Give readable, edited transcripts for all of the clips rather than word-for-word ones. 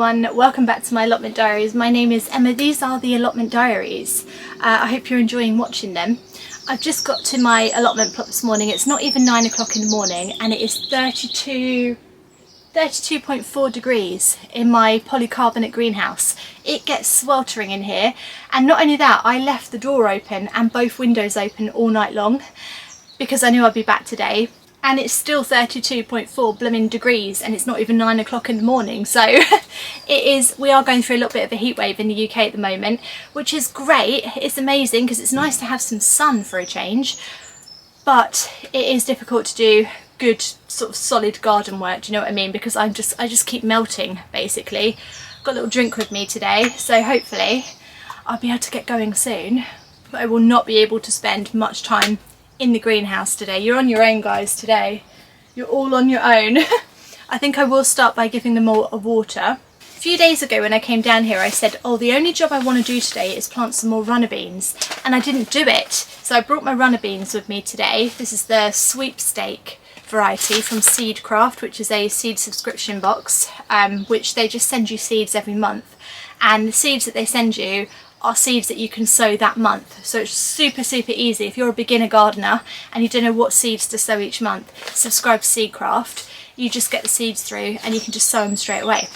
everyone, welcome back to my allotment diaries. My name is Emma. These are the allotment diaries. I hope you're enjoying watching them. I've just got to my allotment plot this morning. It's not even 9 o'clock in the morning and it is 32.4 degrees in my polycarbonate greenhouse. It gets sweltering in here, and not only that, I left the door open and both windows open all night long because I knew I'd be back today. And it's still 32.4 blooming degrees and it's not even 9 o'clock in the morning. So we are going through a little bit of a heat wave in the UK at the moment, which is great. It's amazing because it's nice to have some sun for a change, but it is difficult to do good sort of solid garden work, do you know what I mean? Because I just keep melting basically. Got a little drink with me today, so hopefully I'll be able to get going soon, but I will not be able to spend much time in the greenhouse today. You're on your own, guys, today. You're all on your own. I think I will start by giving them all a water. A few days ago when I came down here I said, oh, the only job I want to do today is plant some more runner beans, and I didn't do it. So I brought my runner beans with me today. This is the sweepstake variety from Seedcraft, which is a seed subscription box, which they just send you seeds every month, and the seeds that they send you are seeds that you can sow that month. So it's super easy. If you're a beginner gardener and you don't know what seeds to sow each month, subscribe to Seedcraft. You just get the seeds through and you can just sow them straight away.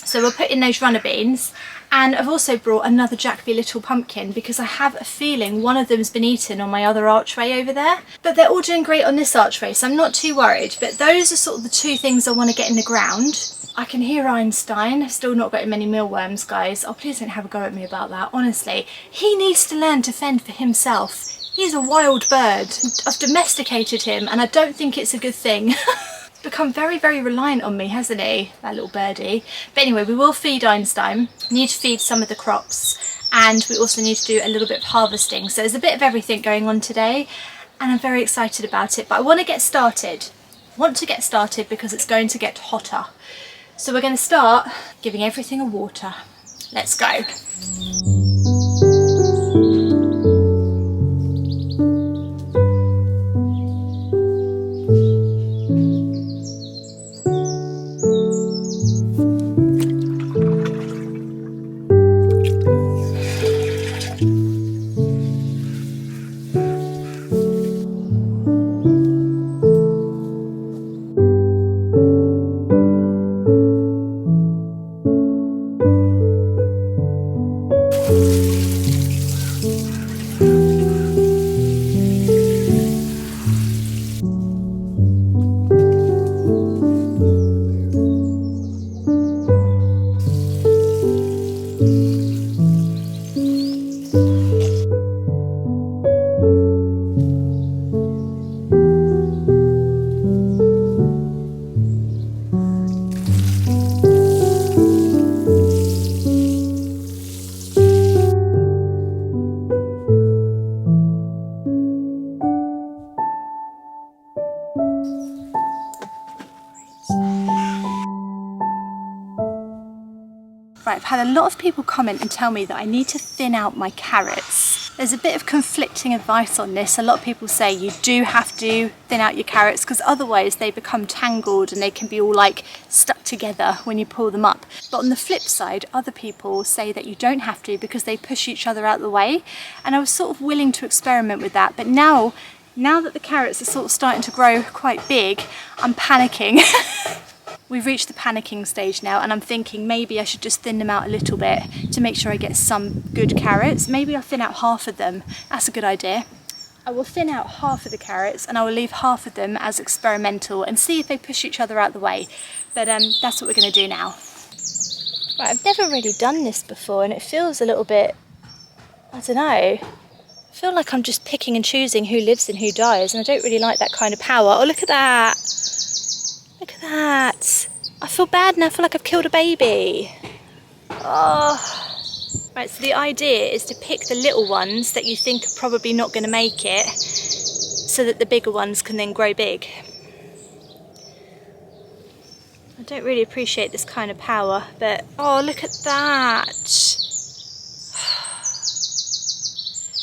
So we'll put in those runner beans, and I've also brought another Jacoby little pumpkin because I have a feeling one of them's been eaten on my other archway over there. But they're all doing great on this archway, so I'm not too worried. But those are sort of the two things I want to get in the ground. I can hear Einstein. I've still not got him any mealworms, guys. Oh, please don't have a go at me about that. Honestly, he needs to learn to fend for himself. He's a wild bird. I've domesticated him and I don't think it's a good thing. He's become very reliant on me, hasn't he? That little birdie. But anyway, we will feed Einstein. We need to feed some of the crops, and we also need to do a little bit of harvesting. So there's a bit of everything going on today and I'm very excited about it. But I want to get started. I want to get started because it's going to get hotter. So we're going to start giving everything a water. Let's go. Right, I've had a lot of people comment and tell me that I need to thin out my carrots. There's a bit of conflicting advice on this. A lot of people say you do have to thin out your carrots because otherwise they become tangled and they can be all like stuck together when you pull them up. But on the flip side, other people say that you don't have to because they push each other out of the way. And I was sort of willing to experiment with that, but now that the carrots are sort of starting to grow quite big, I'm panicking. We've reached the panicking stage now, and I'm thinking maybe I should just thin them out a little bit to make sure I get some good carrots. Maybe I'll thin out half of them. That's a good idea. I will thin out half of the carrots and I will leave half of them as experimental and see if they push each other out the way. But that's what we're going to do now. Right, I've never really done this before and it feels a little bit, I don't know, I feel like I'm just picking and choosing who lives and who dies, and I don't really like that kind of power. Oh, look at that. Look at that. I feel bad now. I feel like I've killed a baby. Oh. Right, so the idea is to pick the little ones that you think are probably not going to make it so that the bigger ones can then grow big. I don't really appreciate this kind of power, but oh, look at that.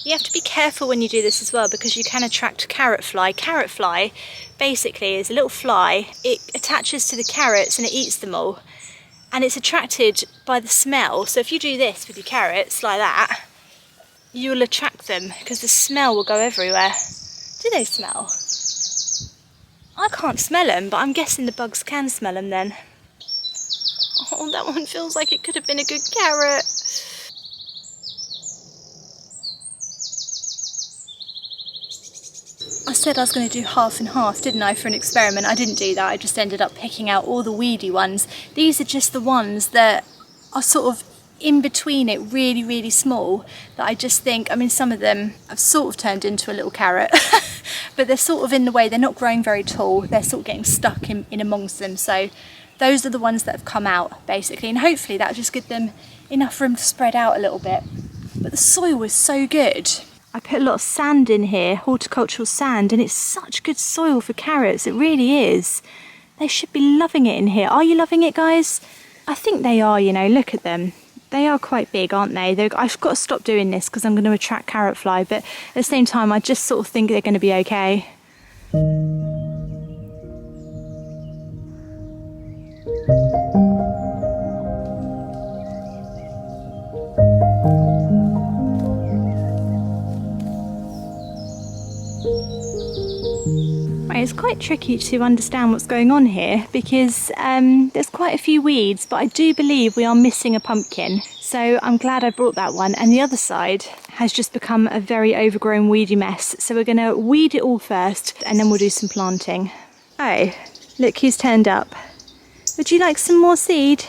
You have to be careful when you do this as well because you can attract carrot fly. Carrot fly basically is a little fly. It attaches to the carrots and it eats them all. and it's attracted by the smell. So if you do this with your carrots like that, you'll attract them because the smell will go everywhere. Do they smell? I can't smell them, but I'm guessing the bugs can smell them then. Oh, that one feels like it could have been a good carrot. I said I was going to do half and half, didn't I, for an experiment? I didn't do that. I just ended up picking out all the weedy ones. These are just the ones that are sort of in between it, really, really small, that I just think, I mean, some of them have sort of turned into a little carrot, but they're sort of in the way. They're not growing very tall. They're sort of getting stuck in amongst them. So those are the ones that have come out, basically, and hopefully that'll just give them enough room to spread out a little bit. But the soil is so good. I put a lot of sand in here, horticultural sand, and it's such good soil for carrots. It really is. They should be loving it in here. Are you loving it, guys? I think they are, you know, look at them. They are quite big, aren't they? I've got to stop doing this because I'm going to attract carrot fly, but at the same time, I just sort of think they're going to be okay. It's quite tricky to understand what's going on here because there's quite a few weeds, but I do believe we are missing a pumpkin. So I'm glad I brought that one. And the other side has just become a very overgrown weedy mess. So we're going to weed it all first and then we'll do some planting. Oh, look who's turned up. Would you like some more seed?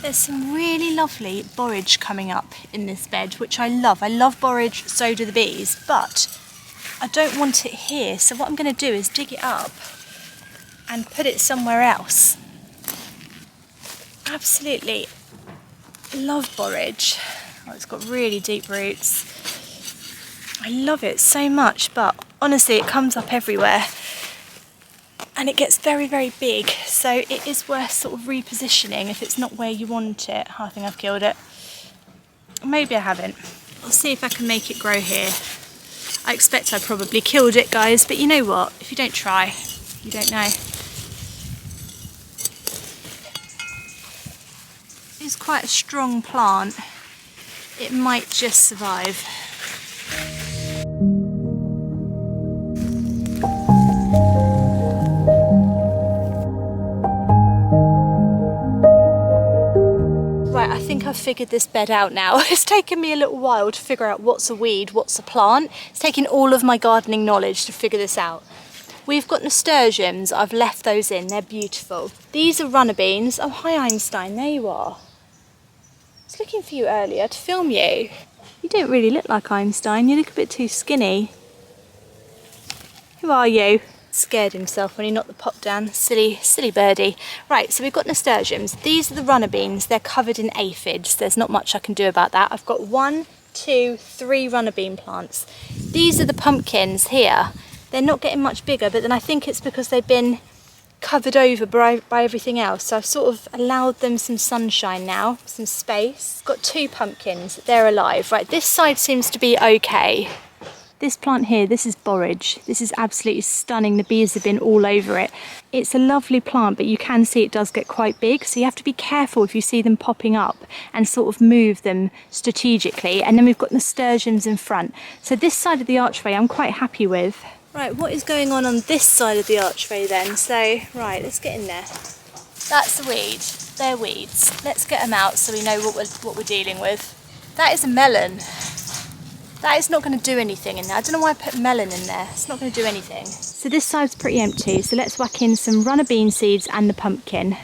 There's some really lovely borage coming up in this bed, which I love. I love borage, so do the bees, but I don't want it here. So what I'm going to do is dig it up and put it somewhere else. Absolutely love borage. Oh, it's got really deep roots. I love it so much, but honestly, it comes up everywhere. And it gets very, very big, so it is worth sort of repositioning if it's not where you want it. Oh, I think I've killed it. Maybe I haven't. I'll see if I can make it grow here. I expect I probably killed it, guys, but you know what? If you don't try, you don't know. It's quite a strong plant. It might just survive. I think I've figured this bed out now. It's taken me a little while to figure out what's a weed, what's a plant. It's taken all of my gardening knowledge to figure this out. We've got nasturtiums. I've left those in. They're beautiful. These are runner beans. Oh, hi Einstein. There you are. I was looking for you earlier to film you. You don't really look like Einstein. You look a bit too skinny. Who are you? Scared himself when he knocked the pot down. Silly birdie. Right, so we've got nasturtiums. These are the runner beans. They're covered in aphids. There's not much I can do about that. I've got 1, 2, 3 runner bean plants. These are the pumpkins here. They're not getting much bigger, but then I think it's because they've been covered over by everything else. So I've sort of allowed them some sunshine now, some space. Got 2 pumpkins. They're alive. Right, this side seems to be okay. This plant here, this is borage. This is absolutely stunning. The bees have been all over it. It's a lovely plant, but you can see it does get quite big. So you have to be careful if you see them popping up and sort of move them strategically. And then we've got nasturtiums in front. So this side of the archway I'm quite happy with. Right, what is going on this side of the archway then? So, right, let's get in there. That's a weed. They're weeds. Let's get them out so we know what we're dealing with. That is a melon. That is not going to do anything in there. I don't know why I put melon in there. It's not going to do anything. So this side's pretty empty. So let's whack in some runner bean seeds and the pumpkin.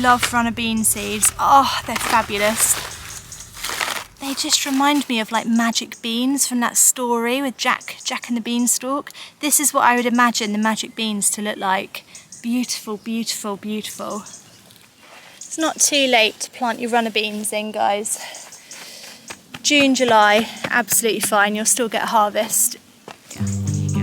love runner bean seeds. Oh, they're fabulous. They just remind me of like magic beans from that story with Jack and the Beanstalk. This is what I would imagine the magic beans to look like. Beautiful, beautiful, beautiful. It's not too late to plant your runner beans in, guys. June, July, absolutely fine. You'll still get a harvest. Yeah, there you go.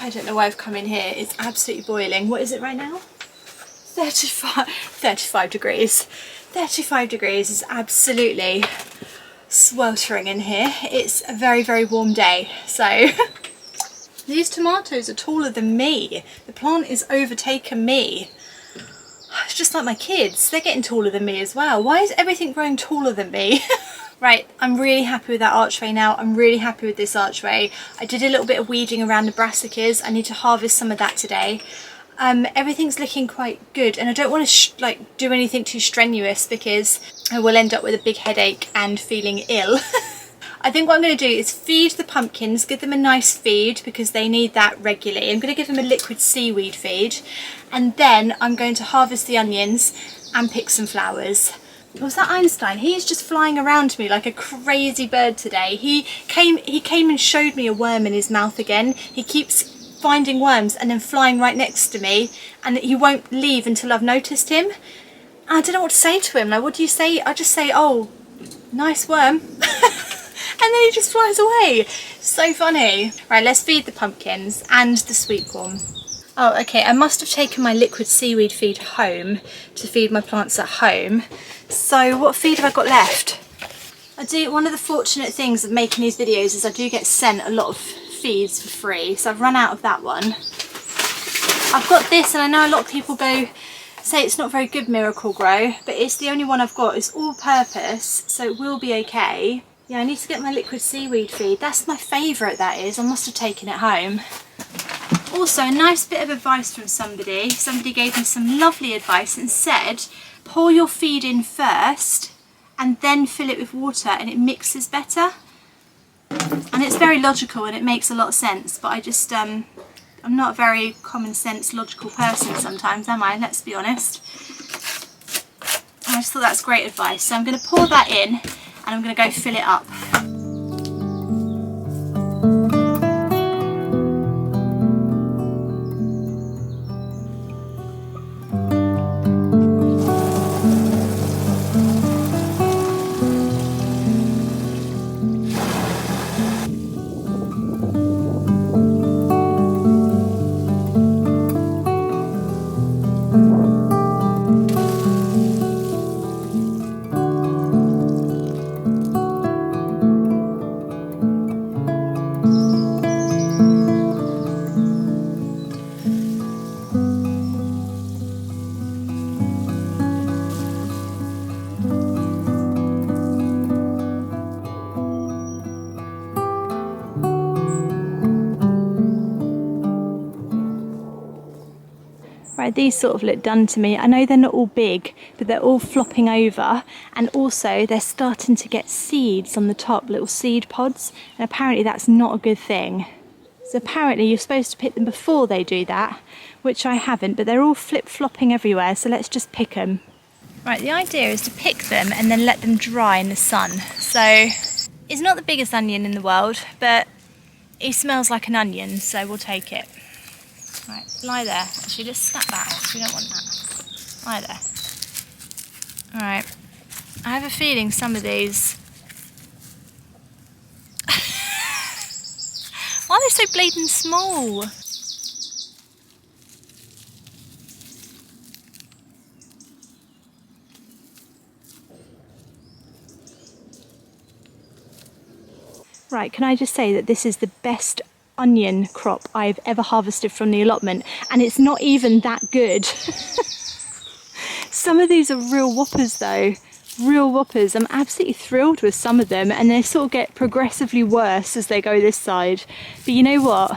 I don't know why I've come in here. It's absolutely boiling. What is it right now? 35 degrees. 35 degrees is absolutely sweltering in here. It's a very, very warm day. So these tomatoes are taller than me. The plant is overtaken me. It's just like my kids. They're getting taller than me as well. Why is everything growing taller than me? Right, I'm really happy with that archway now. I'm really happy with this archway. I did a little bit of weeding around the brassicas. I need to harvest some of that today. Everything's looking quite good, and I don't want to do anything too strenuous because I will end up with a big headache and feeling ill. I think what I'm going to do is feed the pumpkins, give them a nice feed because they need that regularly. I'm going to give them a liquid seaweed feed, and then I'm going to harvest the onions and pick some flowers. Was that Einstein? He's just flying around me like a crazy bird today. He came and showed me a worm in his mouth again. He keeps finding worms and then flying right next to me, and he won't leave until I've noticed him. I don't know what to say to him. Like, what do you say? I just say, oh, nice worm. And then he just flies away. So funny. Right, let's feed the pumpkins and the sweet corn. Oh, okay, I must have taken my liquid seaweed feed home to feed my plants at home. So what feed have I got left? One of the fortunate things of making these videos is I do get sent a lot of feeds for free. So I've run out of that one. I've got this, and I know a lot of people say it's not very good, Miracle Grow, but it's the only one I've got. It's all purpose, so it will be okay. Yeah, I need to get my liquid seaweed feed. That's my favourite, that is. I must have taken it home. Also, a nice bit of advice from somebody. Somebody gave me some lovely advice and said, pour your feed in first and then fill it with water and it mixes better. And it's very logical and it makes a lot of sense, but I just, I'm not a very common sense, logical person sometimes, am I? Let's be honest. I just thought that's great advice. So I'm going to pour that in and I'm going to go fill it up. Right, these sort of look done to me. I know they're not all big, but they're all flopping over, and also they're starting to get seeds on the top, little seed pods, and apparently that's not a good thing. So apparently you're supposed to pick them before they do that, which I haven't, but they're all flip-flopping everywhere, so let's just pick them. Right, the idea is to pick them and then let them dry in the sun. So it's not the biggest onion in the world, but he smells like an onion, so we'll take it. Right, lie there. Actually, just snap that off. We don't want that. Lie there. Alright. I have a feeling some of these... Why are they so blatant small. Right, can I just say that this is the best onion crop I've ever harvested from the allotment, and it's not even that good. Some of these are real whoppers though, real whoppers. I'm absolutely thrilled with some of them, and they sort of get progressively worse as they go this side. But you know what?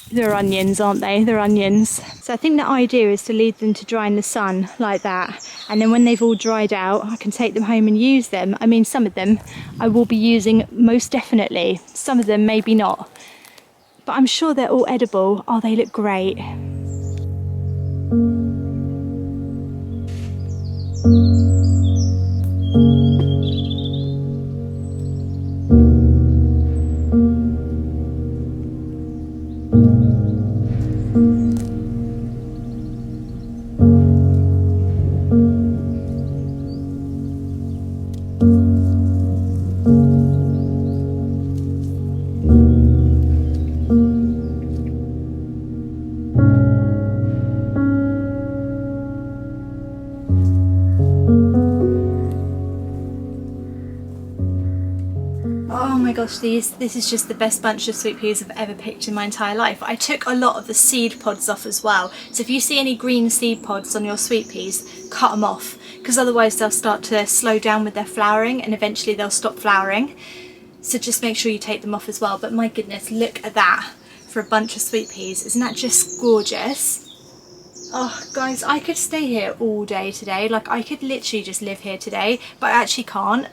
They're onions, aren't they? They're onions. So I think the idea is to leave them to dry in the sun like that, and then when they've all dried out, I can take them home and use them. I mean, some of them I will be using most definitely. Some of them maybe not. But I'm sure they're all edible. Oh, they look great. Oh my gosh, this is just the best bunch of sweet peas I've ever picked in my entire life. I took a lot of the seed pods off as well, so if you see any green seed pods on your sweet peas, cut them off, because otherwise they'll start to slow down with their flowering and eventually they'll stop flowering. So just make sure you take them off as well. But my goodness, look at that for a bunch of sweet peas. Isn't that just gorgeous? Oh guys, I could stay here all day today. Like, I could literally just live here today, but I actually can't.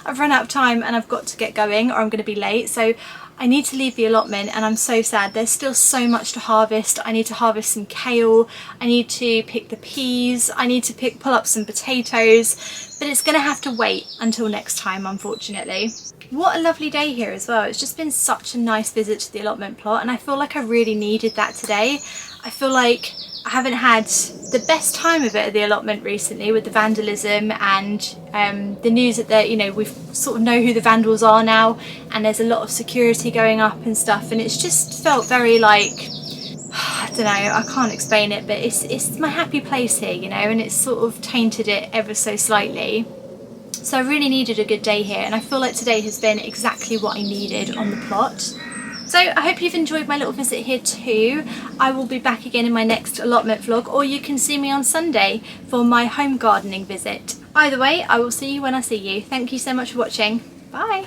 I've run out of time and I've got to get going or I'm going to be late. So I need to leave the allotment and I'm so sad. There's still so much to harvest. I need to harvest some kale. I need to pick the peas. I need to pull up some potatoes. But it's going to have to wait until next time, unfortunately. What a lovely day here as well. It's just been such a nice visit to the allotment plot and I feel like I really needed that today. I feel like I haven't had the best time of it at the allotment recently with the vandalism and the news that we sort of know who the vandals are now, and there's a lot of security going up and stuff, and it's just felt very like, I don't know, I can't explain it, but it's my happy place here, and it's sort of tainted it ever so slightly. So I really needed a good day here, and I feel like today has been exactly what I needed on the plot. So I hope you've enjoyed my little visit here too. I will be back again in my next allotment vlog, or you can see me on Sunday for my home gardening visit. Either way, I will see you when I see you. Thank you so much for watching. Bye.